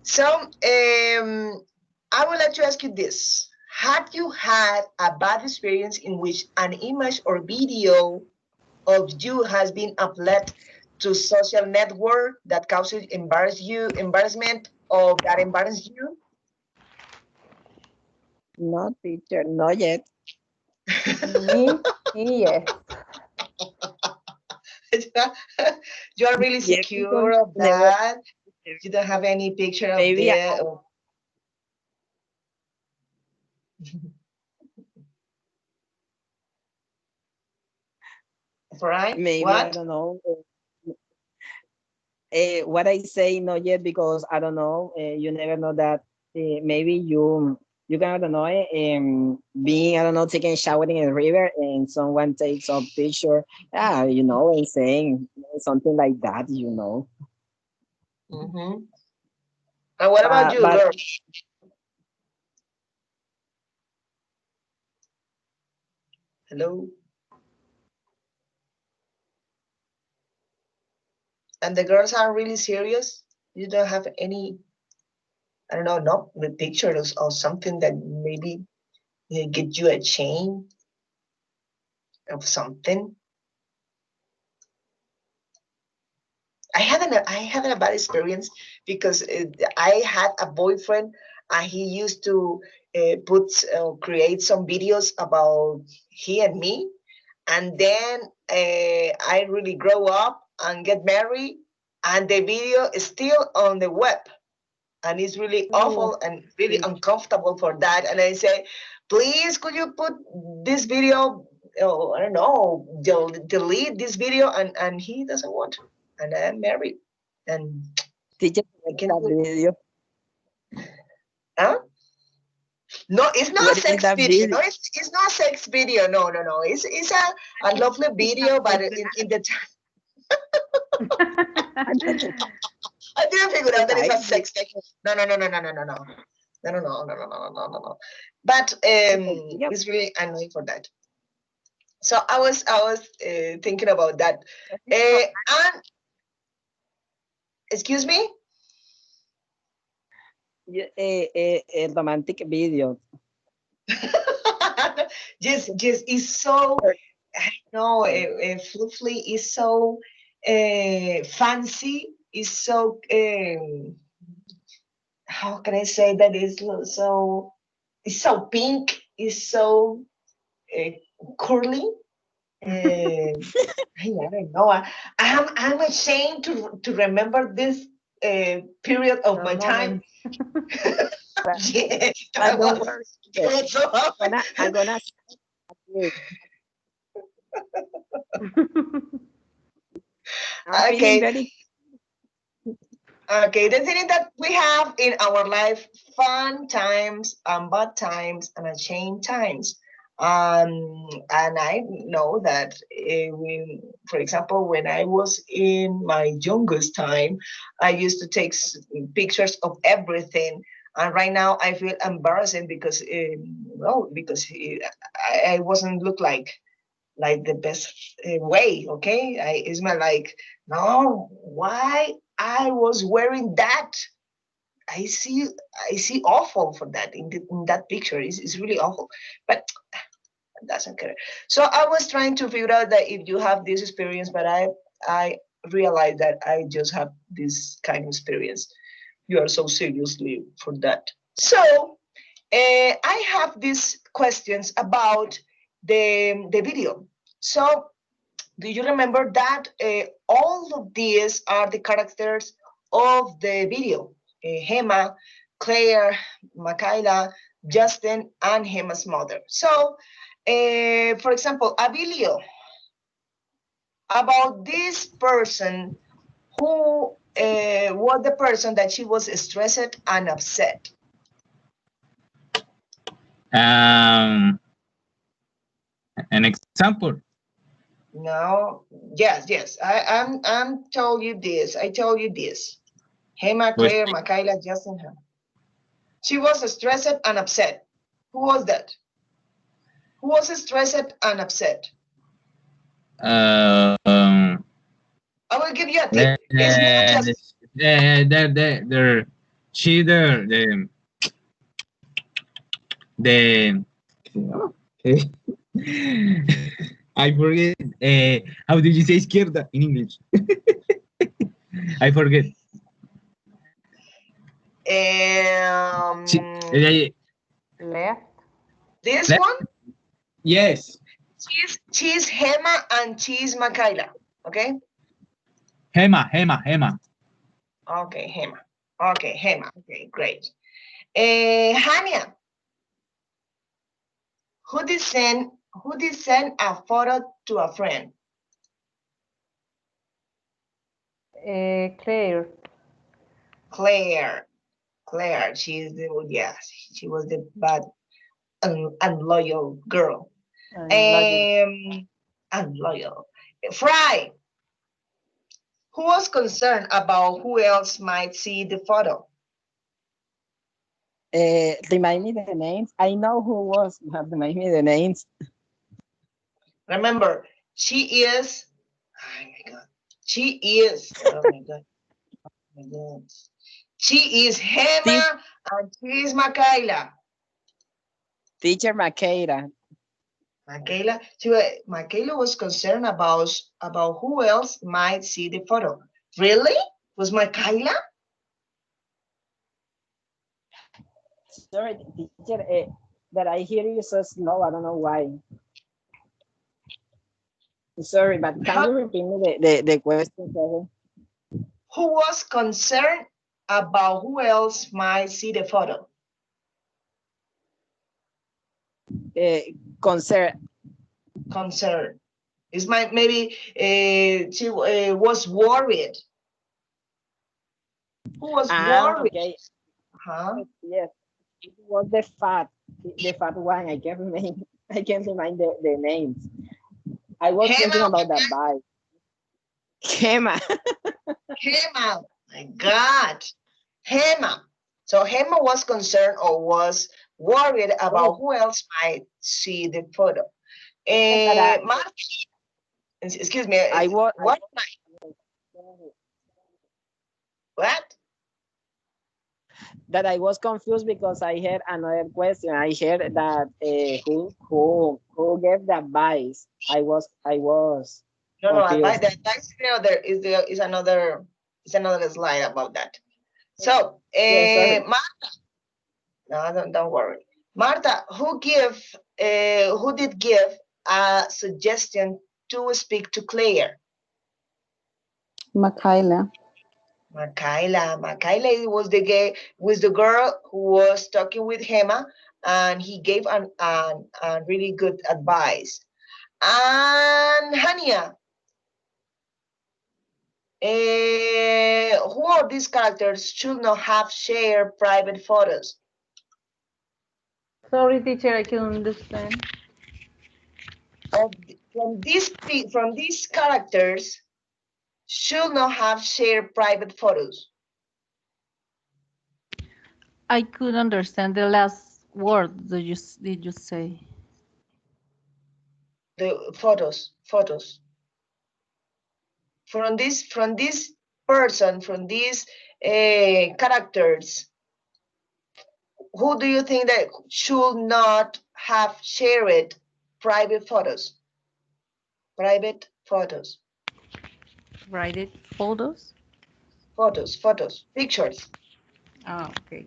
So, I I would like to ask you this. Have you had a bad experience in which an image or video of you has been uploaded to social network that causes embarrassment or that embarrassed you? No, teacher, not yet. Me, yes. You are really Yes, secure of never. that? You don't have any picture of Maybe there? Right? maybe I What? don't know. What I say not yet because I don't know. You never know that maybe you can I don't know being I don't know taking a shower in a river and someone takes a picture. You know, and saying something like that. You know. Mm-hmm. And what about you, But girl? Hello? And the girls are really serious? You don't have any, I don't know, not the pictures or something that maybe get you a chain of something? I had a bad experience because I had a boyfriend and he used to create some videos about he and me, and then I really grow up and get married, and the video is still on the web, and it's really awful and really uncomfortable for that. And I say, please, could you put this video? I don't know, delete this video, and he doesn't want to. And I'm married, and teacher, I can that do it. video. Huh? No, it's not What a is sex that video. video? No, it's not a sex video. No. It's a lovely video, but in the I didn't figure out that it's a sex thing. No. No. But it's really annoying for that. So I was thinking about that. And excuse me. A romantic video. Yes, it's so, I know, fluffy, is so fancy, is so, how can I say that, so, it's so pink, it's so curly. I don't know. I'm ashamed to remember this period of my time. Yes, But don't worry. I'm gonna I'm feeling Okay. very Okay, the thing is that we have in our life fun times and bad times and shame times. And I know that for example, when I was in my youngest time, I used to take pictures of everything. And right now I feel embarrassing because, because I wasn't look like the best way. Okay, it's my like, no, why I was wearing that? I see awful for that in that picture. It's really awful, but it doesn't care. So I was trying to figure out that if you have this experience, but I realized that I just have this kind of experience. You are so seriously for that. So I have these questions about the video. So do you remember that all of these are the characters of the video? Gemma, Claire, Michaela, Justin, and Gemma's mother. So, for example, Abilio, about this person who was the person that she was stressed and upset. An example. No, yes. I'm told you this. I told you this. Gemma, Claire, Michaela, Justin, her. She was stressed and upset. Who was that? Who was stressed and upset? I will give you a tip. It's not just the I forget. How did you say izquierda in English? I forget. Left. This Left? one? Yes. She's Hema and she's Makaila. Okay? Hema. Okay, Hema. Okay, Hema. Okay, great. Hania, who did send a photo to a friend? Claire. Claire, she was the bad and unloyal girl. Unloyal. Fry, who was concerned about who else might see the photo? Remind me the names. I know who was, but remind me the names. Remember, she is, oh my God, oh my God. She is Hema and she is Makaila. Teacher Makaila. Makaila was concerned about who else might see the photo. Really? Was Makaila? Sorry, teacher, that I hear you so slow. I don't know why. Sorry, but can you repeat me the question? Sorry? Who was concerned about who else might see the photo? Concern. It's maybe she was worried. Who was worried? Okay. Huh? Yes, it was the fat one. I can't remind the names. I was thinking about that bike. Hema. Hema. My God. Hema. So Hema was concerned or was worried about who else might see the photo. Excuse me. What? That I was confused because I heard another question. I heard that who gave the advice. I was No, confused. the advice is another slide about that. So Marta, no, don't worry. Marta, who did give a suggestion to speak to Claire? Makaila. Makaila was the girl who was talking with Hema, and he gave a really good advice. And Hania, who of these characters should not have shared private photos? Sorry, teacher, I can't understand. From these characters should not have shared private photos. I could understand the last word that did you say? The photos. From this person, from these characters, who do you think that should not have shared private photos? Private photos. Private photos? Photos, pictures. Oh, okay.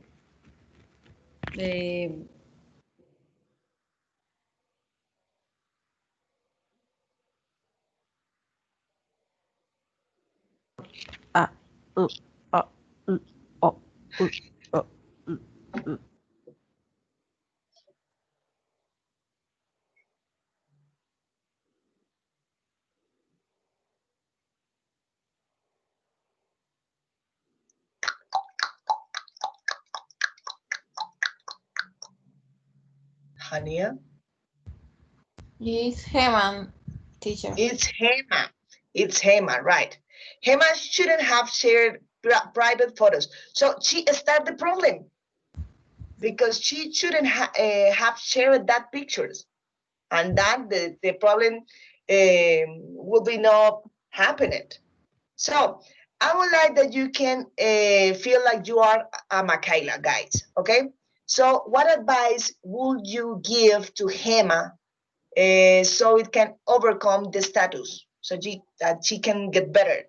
Hania? It's Hema, teacher. It's Hema, right. Hema shouldn't have shared private photos. So she started the problem because she shouldn't have shared that pictures. And that the problem will be not happening. So I would like that you can feel like you are a Makaila, guys, okay? So what advice would you give to Hema so it can overcome the status, so that she can get better?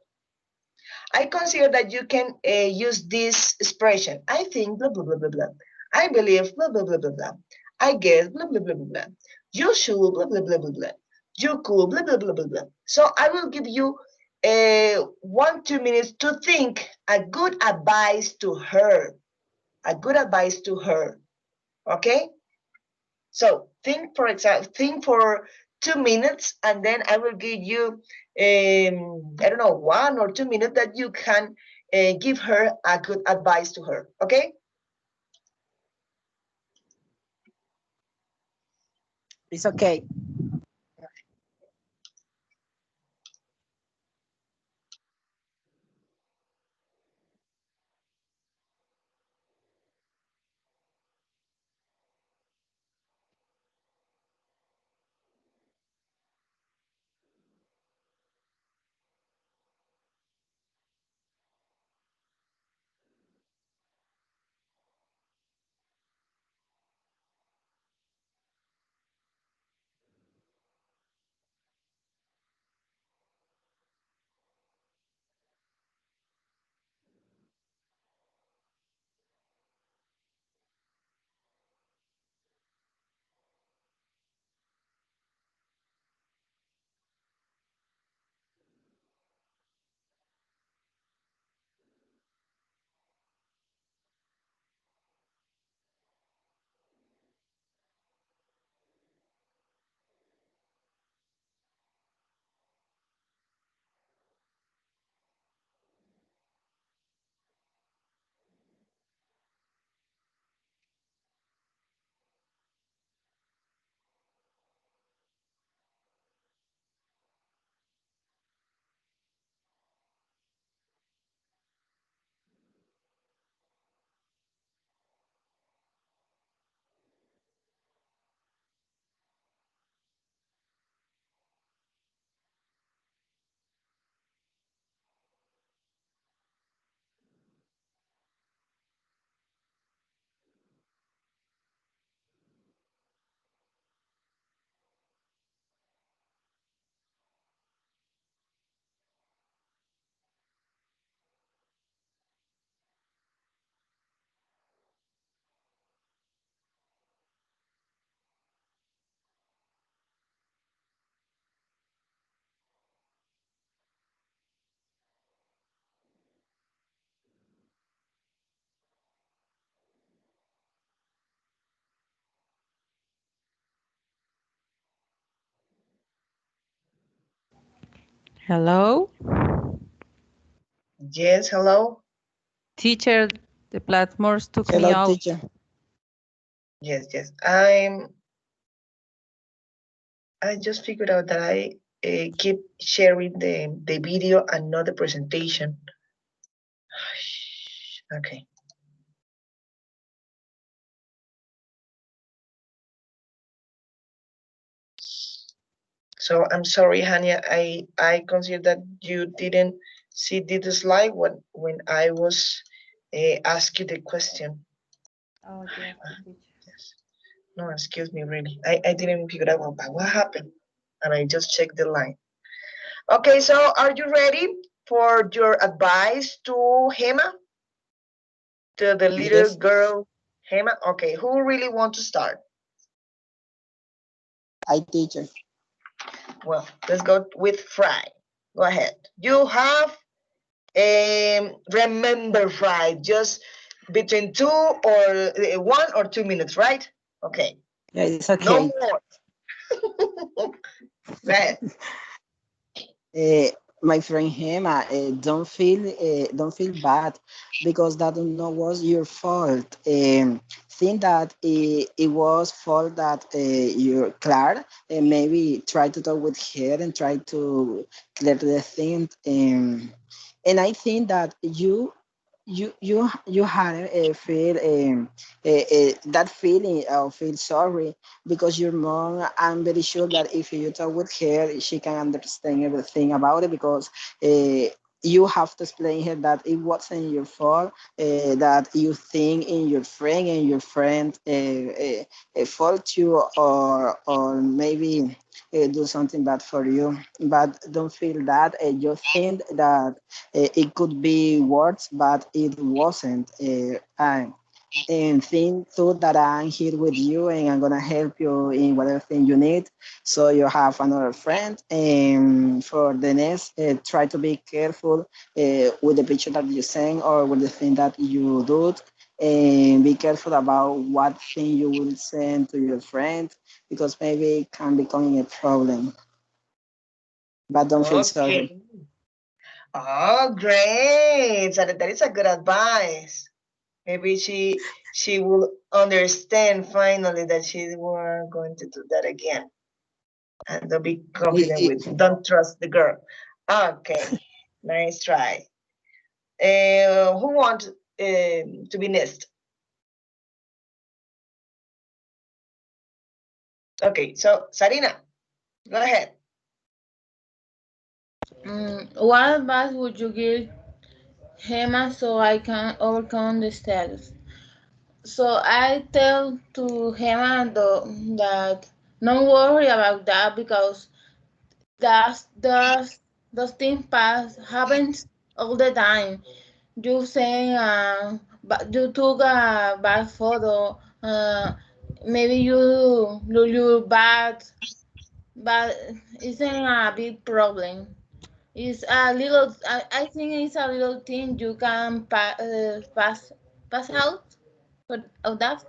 I consider that you can use this expression. I think blah, blah, blah, blah, blah. I believe blah, blah, blah, blah, blah. I guess blah, blah, blah, blah, blah. You should blah, blah, blah, blah, blah. You could blah, blah, blah, blah, blah. So I will give you 1-2 minutes to think a good advice to her. A good advice to her. Okay? So think, for example, think for 2 minutes, and then I will give you, I don't know, 1 or 2 minutes that you can give her a good advice to her. Okay? It's okay. Hello? Yes, hello? Teacher, the platforms took me Hello, out. teacher. Yes, yes. I just figured out that I keep sharing the video and not the presentation. Okay. So I'm sorry, Hania. I consider that you didn't see the slide when I was ask you the question. Oh, yes, teacher. Yes. No, excuse me, really. I didn't figure out what happened, and I just checked the line. Okay, so are you ready for your advice to Hema, to the little Yes. girl Hema? Okay, who really want to start? I, teacher. Well, let's go with Fry. Go ahead. You have remember, Fry, just between 2 or 1 or 2 minutes, right? Okay. Yeah, it's okay. No more. Go ahead. My friend Hema, don't feel bad because that no was your fault. Think that it was fault that you're Clara, and maybe try to talk with her and try to clear the thing. And I think that you had feel that feeling of feel sorry because your mom, I'm very sure that if you talk with her she can understand everything about it because you have to explain her that it wasn't your fault, that you think in your friend and your friend fault you, or maybe do something bad for you. But don't feel that. You think that it could be worse, but it wasn't. And think too that I'm here with you and I'm gonna help you in whatever thing you need. So you have another friend. And for the next, try to be careful with the picture that you send or with the thing that you do. And be careful about what thing you will send to your friend because maybe it can become a problem. But don't feel sorry. Okay. Oh, great. So that is a good advice. Maybe she will understand finally that she won't going to do that again. And don't be confident with, don't trust the girl. Okay, nice try. Who want to be next? Okay, so Sarina, go ahead. What advice would you give Gemma so I can overcome the status? So I tell to Gemma that don't worry about that because those things happens all the time. You say but you took a bad photo, maybe you bad, but it's not a big problem. It's a little. I think it's a little thing you can pass out of that.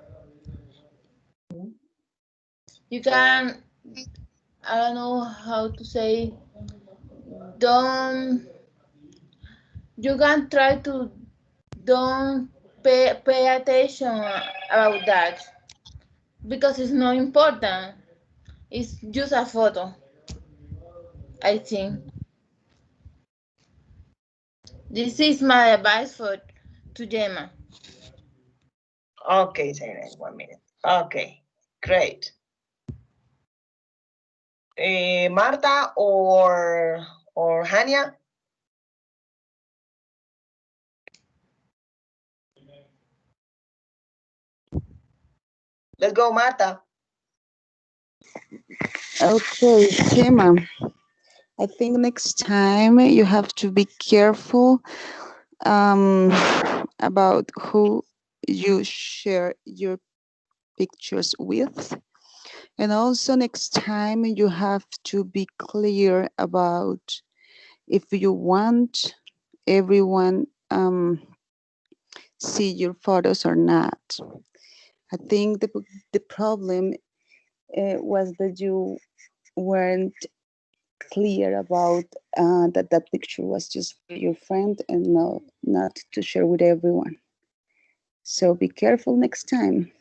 You can. I don't know how to say. Don't. You can try to don't pay attention about that because it's not important. It's just a photo. I think this is my advice to Gemma. Okay, Sarina, 1 minute. Okay, great. Marta or Hania? Let's go, Marta. Okay, Gemma. I think next time you have to be careful about who you share your pictures with. And also next time you have to be clear about if you want everyone see your photos or not. I think the problem was that you weren't clear about that picture was just for your friend and not to share with everyone. So be careful next time.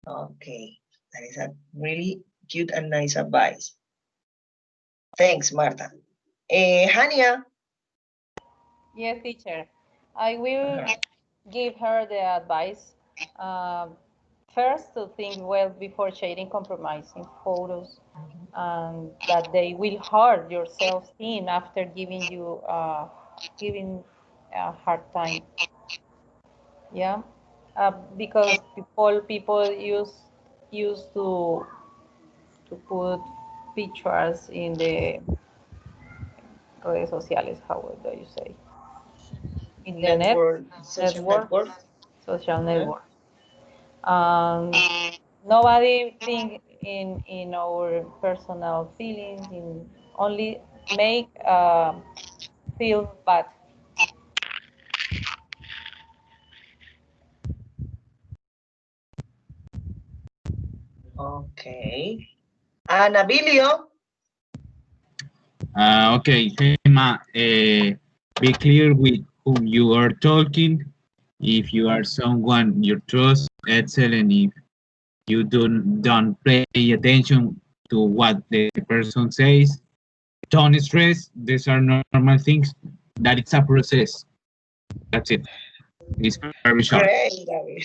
Okay, that is a really cute and nice advice. Thanks, Marta. Hania? Yes, teacher. I will give her the advice. First, to think well before sharing compromising photos, and that they will hurt your self-esteem after giving you giving a hard time. Yeah, because people used to put pictures in the redes sociales. How do you say? In the network, social network. Nobody think in our personal feelings, in only make feel bad. Okay. Nabilio? Okay, Gemma, be clear with whom you are talking. If you are someone you trust, excellent. If you don't pay attention to what the person says, don't stress. These are normal things. That it's a process. That's it. It's very short. Great, Aurelio.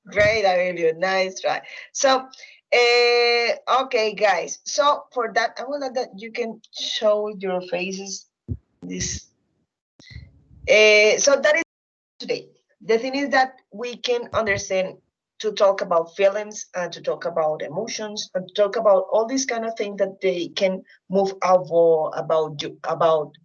Great, Aurelio. Nice try. So, Okay, guys. So for that, I will let that you can show your faces. This. So that is today. The thing is that we can understand to talk about feelings and to talk about emotions and to talk about all these kind of things that they can move about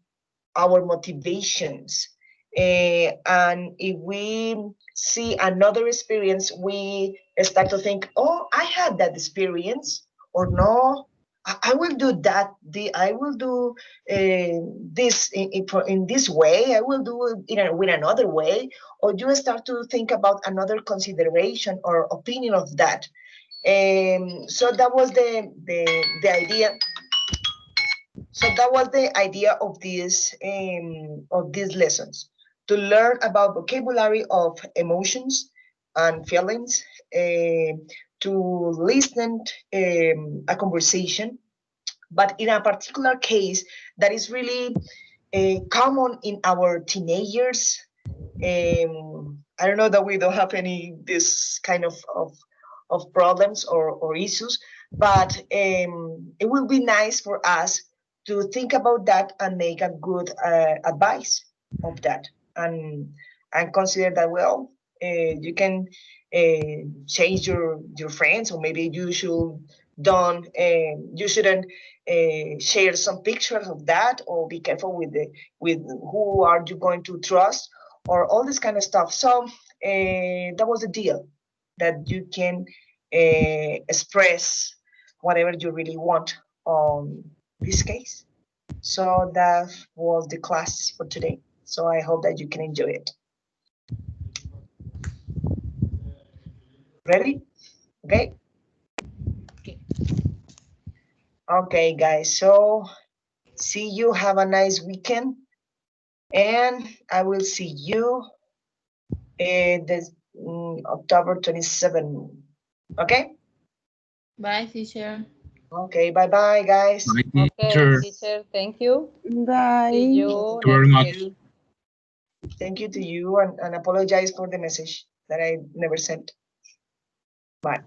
our motivations. And if we see another experience, we start to think, oh, I had that experience, or no, I will do that. I will do this in this way. I will do it with another way. Or you start to think about another consideration or opinion of that. So that was the idea. So that was the idea of these lessons, to learn about vocabulary of emotions and feelings, to listen a conversation, but in a particular case that is really common in our teenagers. I don't know that we don't have any this kind of problems or issues, but it will be nice for us to think about that and make a good advice of that, and consider that, well, you can change your friends, or maybe you shouldn't share some pictures of that, or be careful with who are you going to trust, or all this kind of stuff. So that was the deal, that you can express whatever you really want on this case. So that was the class for today. So I hope that you can enjoy it. Ready? Okay. Okay, guys. So see you. Have a nice weekend. And I will see you October 27. Okay? Bye, teacher. Okay, bye-bye, guys. Bye, Okay, teacher. teacher, thank you. Bye. See you Thank you very next much. week. Thank you to you, and apologize for the message that I never sent. Bye.